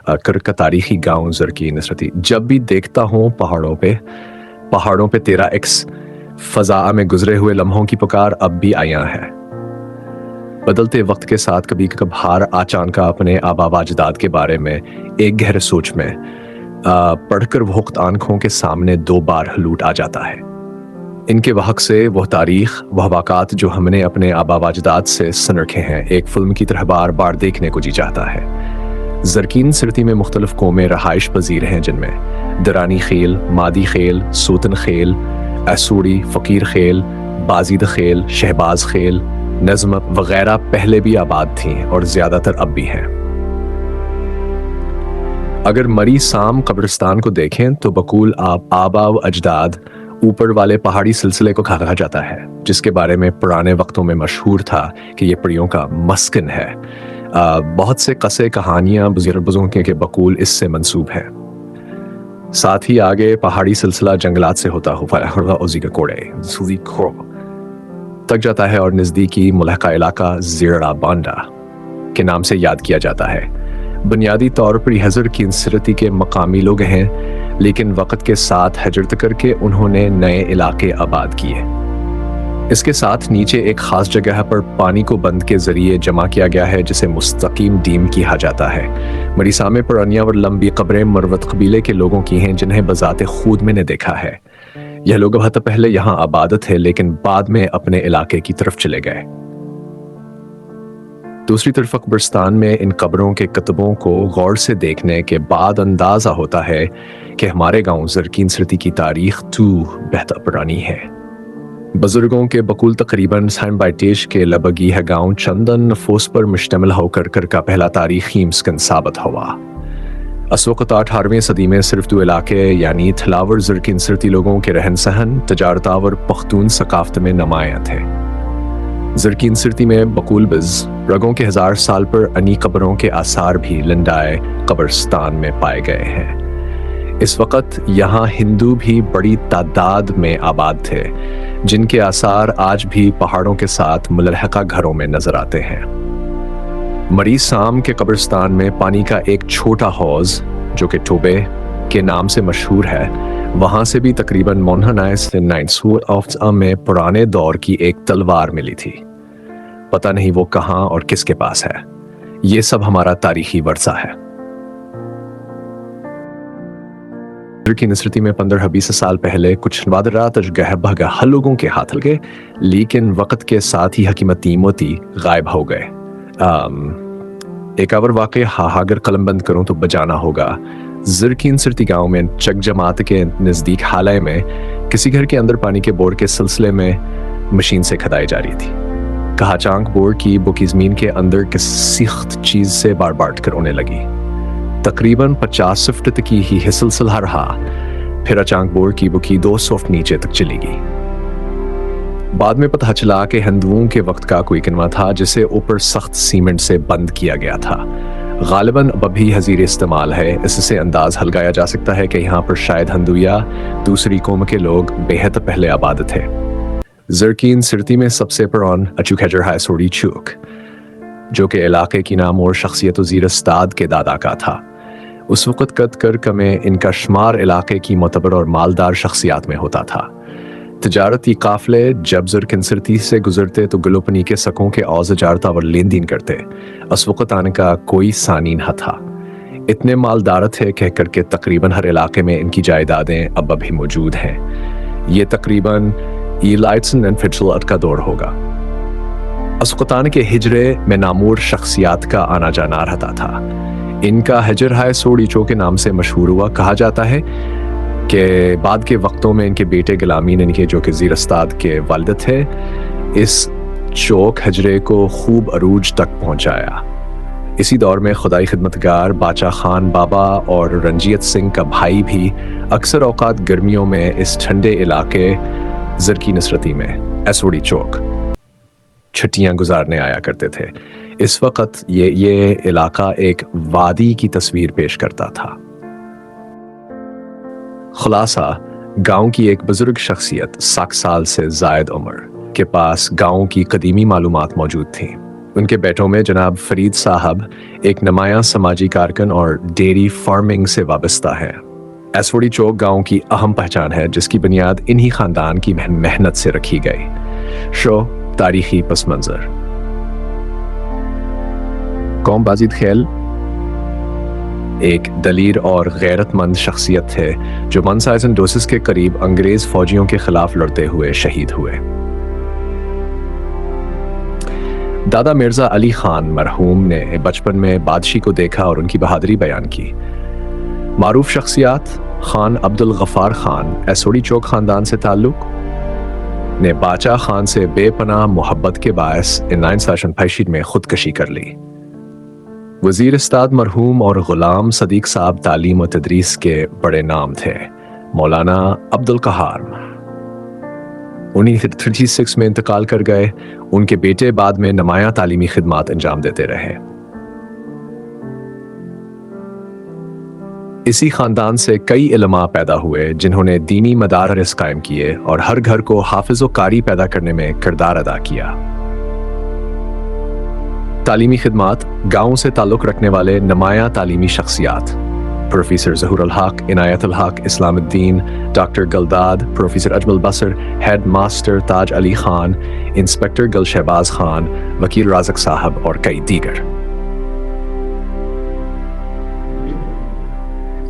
कर का तारीखी गांव ज़रकीन नसरती। जब भी देखता हूँ पहाड़ों पे तेरा एक्स, फ़ज़ा में गुजरे हुए लम्हों की पुकार अब भी आया है। बदलते वक्त के साथ कभी कभार अचानक अपने आबा अजदाद के बारे में एक गहरे सोच में पढ़कर वक्त आंखों के सामने दो बार लूट आ जाता है। इनके वहक से वह तारीख, वह वाक़ात जो हमने अपने आबा अजदाद से सुन रखे हैं, एक फिल्म की तरह बार बार देखने को जी चाहता है। ज़रकीन सिरती में मुख्तलिफ कौमें रहाइश पजीर हैं, जिनमें दरानी खेल, मादी खेल, सूतन खेल, एसूड़ी, फ़कीर खेल, बाजीद खेल, शहबाज खेल, नज़्म वगैरह पहले भी आबाद थीं और ज़्यादातर अब भी हैं। अगर मरी साम कब्रिस्तान को देखें तो बकूल आबा व अजदाद ऊपर वाले पहाड़ी सिलसिले को कहा जाता है, जिसके बारे में पुराने वक्तों में मशहूर था कि ये परियों का मस्कन है। बहुत से कसे कहानियां बुजुर्गों के बकूल इससे मंसूब हैं। साथ ही आगे पहाड़ी सिलसिला जंगलात से होता तक जाता है और नज़दीकी मुलहका इलाका ज़ेरा बांडा के नाम से याद किया जाता है। बुनियादी तौर पर ज़रकीन सिरती के मकामी लोग हैं, लेकिन वक़्त के साथ हिजरत करके उन्होंने नए इलाके आबाद किए। इसके साथ नीचे एक ख़ास जगह पर पानी को बंद के ज़रिए जमा किया गया है, जिसे मुस्तकीम डीम किया जाता है। मरीसा में पुरानिया और लंबी कब्रें मरवत कबीले के लोगों की हैं, जिन्हें बज़ाते खुद मैंने देखा है। यह लोग बहुत पहले यहाँ आबाद थे, लेकिन बाद में अपने इलाके की तरफ चले गए। दूसरी तरफ कब्रिस्तान में इन कब्रों के कतबों को गौर से देखने के बाद अंदाजा होता है कि हमारे गांव ज़रकीन सिरती की तारीख बेहतर पुरानी है। बुजुर्गों के बकुल तकरीबन सन बाइटेश के लबगी है गांव चंदन नफूस पर मुश्तमिल होकर कर का पहला तारीखी मस्कन साबित हुआ। असवक़्त 18वीं सदी में सिर्फ दो इलाके यानी थलावर ज़रकीन सिरती लोगों के रहन सहन, तजारत और पख्तून सकाफ़त में नुमायां थे। ज़रकीन सिरती में बकूल बिज़ रगों के 1000 साल पर अनी कब्रों के आसार भी लंडाए कब्रिस्तान में पाए गए हैं। इस वक्त यहाँ हिंदू भी बड़ी तादाद में आबाद थे, जिनके आसार आज भी पहाड़ों के साथ मुलहका घरों में नजर आते हैं। मरी साम के कब्रिस्तान में पानी का एक छोटा हौज, जो कि टोबे के नाम से मशहूर है, वहां से भी तकरीबन में पुराने दौर की एक तलवार मिली थी। पता नहीं वो कहां और किसके पास है। ये सब हमारा तारीखी वर्सा है। ज़रकीन सिरती में 15-20 साल पहले कुछ वादरात गह लोगों के हाथ लगे, लेकिन वक्त के साथ ही हकीमती मोती गायब हो गए। एक और वाक़े अगर कलम बंद करूं तो बजाना होगा। ज़रकीन सिरती गांव में चक जमात के नज़दीक हालय में किसी घर के अंदर पानी के बोर के सिलसिले में मशीन से खदाई जा रही थी। कहा चांक बोर की बुकी ज़मीन के अंदर किसी चीज़ से बार बार कर होने लगी। तकरीबन 50 फुट की ही सिलसिला रहा, फिर अचानक बोर की बुकी 200 फुट नीचे तक चली गई। बाद में पता चला कि हिंदुओं के वक्त का कोई किनवा था, जिसे ऊपर सख्त सीमेंट से बंद किया गया था। गालिबन अब भी हजीर इस्तेमाल है। इससे अंदाज लगाया जा सकता है कि यहाँ पर शायद हिंदू या दूसरी कौम के लोग बेहद पहले आबाद थे। ज़रकीन सिरती में सबसे पुरान अचूक हजर है सोड़ी चूक, जो कि इलाके की नाम और शख्सियत ज़ीरस्ताद के दादा का था। उस वक़्त कद कर में इनका शुमार इलाके की मोतबर और मालदार शख्सियात में होता था। तजारती काफले जब ज़रकीन सिरती से गुजरते तो गुलोपनी के सकों के औज़ जारता और लेन देन करते। उस वक़्त आने का कोई सानी न था। इतने मालदार थे कह करके तकरीबन हर इलाके में इनकी जायदादें अब भी मौजूद हैं। ये तकरीबन ईलाइट्सन एंड फिट्जल का दौर होगा। अस्कुतान के हिजरे में नामूर शख्सियात का आना जाना रहता था। इनका हिजर है सोड़ीचो के नाम से मशहूर हुआ। कहा जाता है कि बाद के वक्तों में इनके बेटे गुलामीन इनके, जो कि ज़ीरस्ताद के वालिद थे, इस चौक हजरे को खूब अरूज तक पहुंचाया। इसी दौर में खुदाई खिदमतगार बाचा खान बाबा और रंजीत सिंह का भाई भी अक्सर औकात गर्मियों में इस ठंडे इलाके ज़रकीन सिरती में एसोड़ी चौक छुट्टियां गुजारने आया करते थे। इस वक्त ये इलाका एक वादी की तस्वीर पेश करता था। खुलासा, गांव की एक बुजुर्ग शख्सियत 60 साल से जायद उम्र के पास गांव की कदीमी मालूमात मौजूद थी। ان کے بیٹوں میں جناب فرید صاحب ایک نمایاں سماجی کارکن اور ڈیری فارمنگ سے وابستہ ہیں۔ ایسوڑی چوک گاؤں کی اہم پہچان ہے جس کی بنیاد انہی خاندان کی محنت سے رکھی گئی۔ شو تاریخی پس منظر۔ قوم بازید خیل ایک دلیر اور غیرت مند شخصیت تھے جو منسائز ڈوسس کے قریب انگریز فوجیوں کے خلاف لڑتے ہوئے شہید ہوئے۔ دادا مرزا علی خان مرحوم نے بچپن میں بادشاہ کو دیکھا اور ان کی بہادری بیان کی۔ معروف شخصیات خان عبد الغفار خان ایسوڑی چوک خاندان سے تعلق نے باچا خان سے بے پناہ محبت کے باعث 1985 میں خودکشی کر لی۔ وزیر استاد مرحوم اور غلام صدیق صاحب تعلیم و تدریس کے بڑے نام تھے۔ مولانا عبد القہار 1936 میں انتقال کر گئے۔ ان کے بیٹے بعد میں نمایاں تعلیمی خدمات انجام دیتے رہے۔ اسی خاندان سے کئی علماء پیدا ہوئے جنہوں نے دینی مدارس قائم کیے اور ہر گھر کو حافظ و قاری پیدا کرنے میں کردار ادا کیا۔ تعلیمی خدمات گاؤں سے تعلق رکھنے والے نمایاں تعلیمی شخصیات پروفیسر ظہور الحق، عنایت الحق، اسلام الدین، ڈاکٹر گلداد، پروفیسر اجمل بصر، ہیڈ ماسٹر تاج علی خان، انسپیکٹر گل شہباز خان، وکیل رازق صاحب اور کئی دیگر۔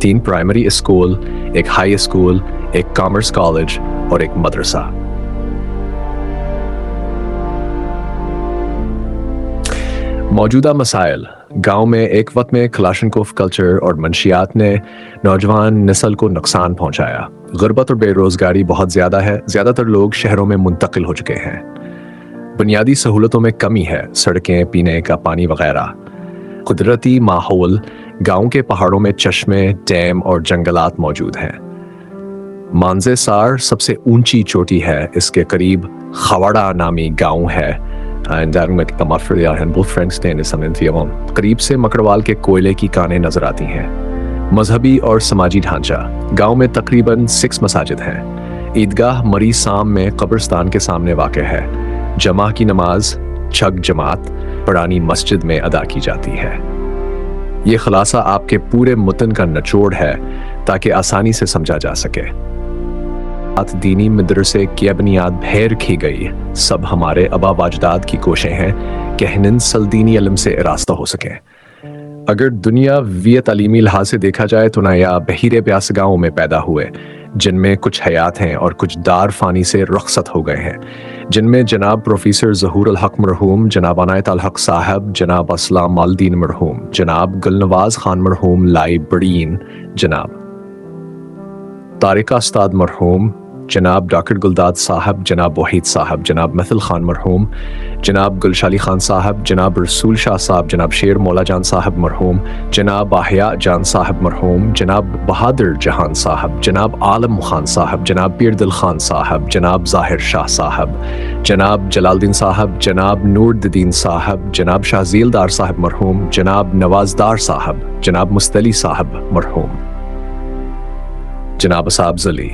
3 پرائمری اسکول، ایک ہائی اسکول، ایک کامرس کالج اور ایک مدرسہ۔ موجودہ مسائل گاؤں میں ایک وقت میں کلاشنکوف کلچر اور منشیات نے نوجوان نسل کو نقصان پہنچایا۔ غربت اور بے روزگاری بہت زیادہ ہے، زیادہ تر لوگ شہروں میں منتقل ہو چکے ہیں۔ بنیادی سہولتوں میں کمی ہے، سڑکیں، پینے کا پانی وغیرہ۔ قدرتی ماحول گاؤں کے پہاڑوں میں چشمے، ڈیم اور جنگلات موجود ہیں۔ مانزے سار سب سے اونچی چوٹی ہے، اس کے قریب خواڑا نامی گاؤں ہے۔ قریب سے مکڑوال کے کوئلے کی کانیں نظر آتی ہیں۔ مذہبی اور سماجی ڈھانچہ گاؤں میں تقریباً 6 مساجد ہیں۔ عیدگاہ مری سام میں قبرستان کے سامنے واقع ہے۔ جمعہ کی نماز چھگ جماعت پرانی مسجد میں ادا کی جاتی ہے۔ یہ خلاصہ آپ کے پورے متن کا نچوڑ ہے تاکہ آسانی سے سمجھا جا سکے۔ دینی مدرسے کی بنیاد پھیر رکھی گئی، سب ہمارے آبا و اجداد کی کوششیں ہیں کہ ہنن سل دینی علم سے راستہ ہو سکیں۔ اگر دنیا وی تعلیمی لحاظ سے دیکھا جائے تو نایاب بحیرے بیاس گاؤں میں پیدا ہوئے جن میں کچھ حیات ہیں اور کچھ دار فانی سے رخصت ہو گئے ہیں، جن میں جناب پروفیسر ظہور الحق مرحوم، جناب عنایت الحق صاحب، جناب اسلام مالدین مرحوم، جناب گلنواز خان مرحوم لائی بڑین، جناب طارقہ استاد مرحوم، جناب ڈاکٹر گلداد صاحب، جناب وحید صاحب، جناب مثل خان مرحوم، جناب گلشالی خان صاحب، جناب رسول شاہ صاحب، جناب شیر مولا جان صاحب مرحوم، جناب احیاء جان صاحب مرحوم، جناب بہادر جہان صاحب، جناب عالم خان صاحب، جناب پیر دل خان صاحب، جناب ظاہر شاہ صاحب، جناب جلال الدین صاحب، جناب نور الدین صاحب، جناب شاہزیل دار صاحب مرحوم، جناب نوازدار صاحب، جناب مستلی صاحب مرحوم، جناب اصحاب زلی،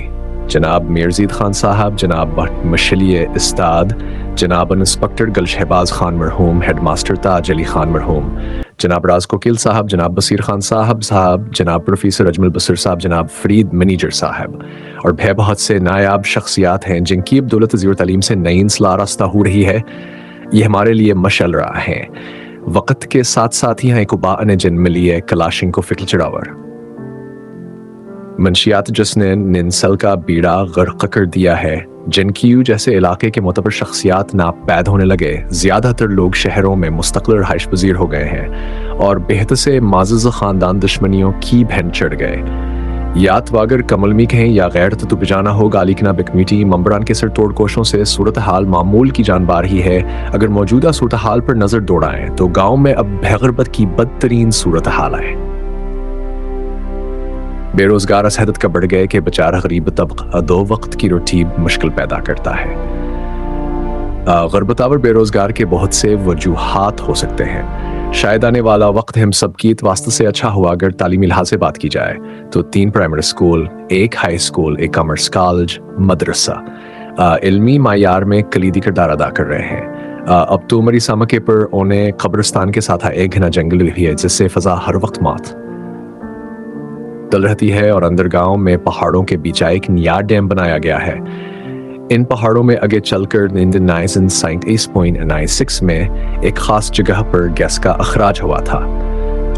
جناب میرزید خان صاحب، جناب مشلی استاد، جناب انسپکٹر گل شہباز خان مرحوم، ہیڈ ماسٹر تاج علی خان مرحوم، جناب راز کوکیل صاحب، جناب بصیر خان صاحب، جناب پروفیسر اجمل بصر صاحب، جناب فرید منیجر صاحب اور بہت سے نایاب شخصیات ہیں جن کی دولت زیر تعلیم سے نئی انصلاح راستہ ہو رہی ہے۔ یہ ہمارے لیے مشعل رہا ہے۔ وقت کے ساتھ ساتھ ہی ہیں کبا نے جن ملی ہے کلاشن کو فکر چڑاور منشیات جس نے ننسل کا بیڑا غرق کر دیا ہے، جن کیو جیسے علاقے کے معتبر شخصیات ناپید ہونے لگے، زیادہ تر لوگ شہروں میں مستقل رہائش پذیر ہو گئے ہیں اور بہت سے معزز خاندان دشمنیوں کی بہن چڑھ گئے۔ یات واگر کملمی کہیں یا غیر تو بجانا ہو گالی کنا بکمیٹی ممبران کے سر توڑ کوشوں سے صورتحال معمول کی جانبار ہی ہے۔ اگر موجودہ صورتحال پر نظر دوڑائیں تو گاؤں میں اب بغربت کی بدترین صورتحال ہے۔ بے روزگار اس حد کا بڑھ گئے کہ بیچارہ غریب طبقہ 2 وقت کی روٹی مشکل پیدا کرتا ہے۔ غربت اور بے روزگار کے بہت سے وجوہات ہو سکتے ہیں۔ شاید آنے والا وقت ہم سب کی واسطے سے اچھا ہوا اگر تعلیمی لحاظ سے بات کی جائے تو 3 primary school, 1 high school, 1 commerce college, مدرسہ علمی معیار میں کلیدی کردار ادا کر رہے ہیں۔ अब तो मरी सामके पर उन्हें कब्रिस्तान के साथ एक घना जंगल भी है जिससे फजा हर वक्त मात तल रहती है और अंदर गांव में पहाड़ों के बीच एक नियार डैम बनाया गया है। इन पहाड़ों में आगे चलकर इन 1996 में एक खास जगह पर गैस का अखराज हुआ था।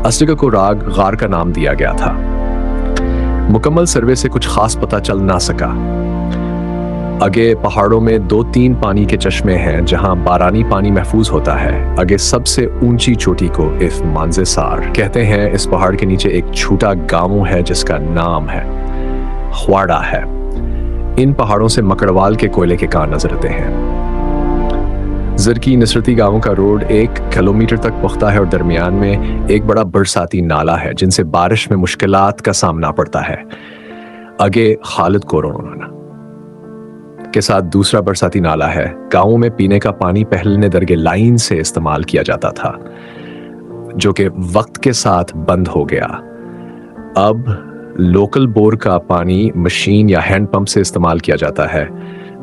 इस जगह को राग गार का नाम दिया गया था। मुकम्मल सर्वे से कुछ खास पता चल ना सका। आगे पहाड़ों में 2-3 पानी के चश्मे हैं जहां बारानी पानी महफूज होता है। आगे सबसे ऊंची चोटी को इफ मांजेसार कहते हैं। इस पहाड़ के नीचे एक छोटा गांव है जिसका नाम है ख्वाड़ा है। इन पहाड़ों से मकड़वाल के कोयले के कान नजर आते हैं। जरकी नसरती गांवों का रोड 1 किलोमीटर तक पुख्ता है और दरमियान में एक बड़ा बरसाती नाला है जिनसे बारिश में मुश्किलात का सामना पड़ता है। आगे खालिद कोरोना के साथ दूसरा बरसाती नाला है। गांवों में पीने का पानी पहले दरगे लाइन से इस्तेमाल किया जाता था जो कि वक्त के साथ बंद हो गया। अब लोकल बोर का पानी मशीन या हैंड पंप से इस्तेमाल किया जाता है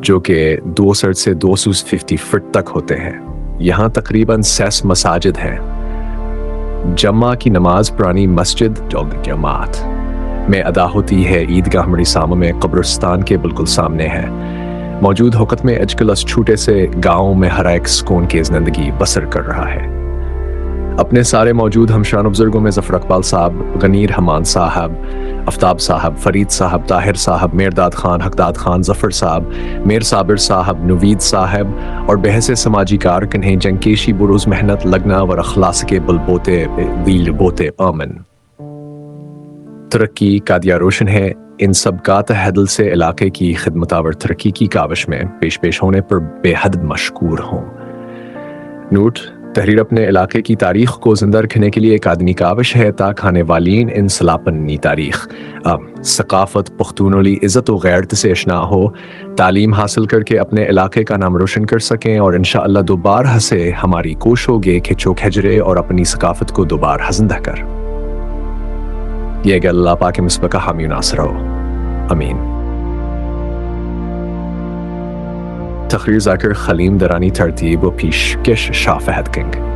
जो कि 200 से 250 फुट तक होते हैं। यहाँ तकरीबन 6 मसाजिद हैं। जम्मा की नमाज पुरानी मस्जिद जमात में अदा होती है। ईदगाह मड़ी सामा में कब्रिस्तान के बिल्कुल सामने है। मौजूद वक़्त में अजकल छूटे से गाँव में हर एक सुकून की जिंदगी बसर कर रहा है। अपने सारे मौजूद हमशान बुजुर्गों में ज़फ़र इकबाल साहब, गनीर हमान साहब, आफ्ताब साहब, फरीद साहब, ताहिर साहब, मेरदाद खान, हकदाद खान, ज़फ़र साहब, मेर साबिर साहब, नवीद साहब और बहसे समाजी कारकन हैं जंकेशी बुरूज मेहनत लगना व अखलास के बलबोते दिल बोते आमन। तरक्की कादिया रोशन है। इन सब का तहदिल से इलाके की खिदमतावर तरक्की की काविश में पेश होने पर बेहद मशकूर हों। नोट: तहरीर अपने इलाके की तारीख को जिंदा रखने के लिए एक आदमी काविश है ताकि आने वालीन इन सलापनी तारीख सकाफत पुख्तूनोली इज़्ज़त व गैरत से अशना हो, तालीम हासिल करके अपने इलाके का नाम रोशन कर सकें और इंशाअल्लाह दोबारा से हमारी कोशिश होगी कि चौक हजरे और अपनी सकाफत को दोबारा जिंदा कर। ये अल्लाह पाक मिसबा का हामी नासर हो, अमीन। तखरीर ज़ाकिर खलीम दरानी तरतीब व पेशकश शाह फहद किंग।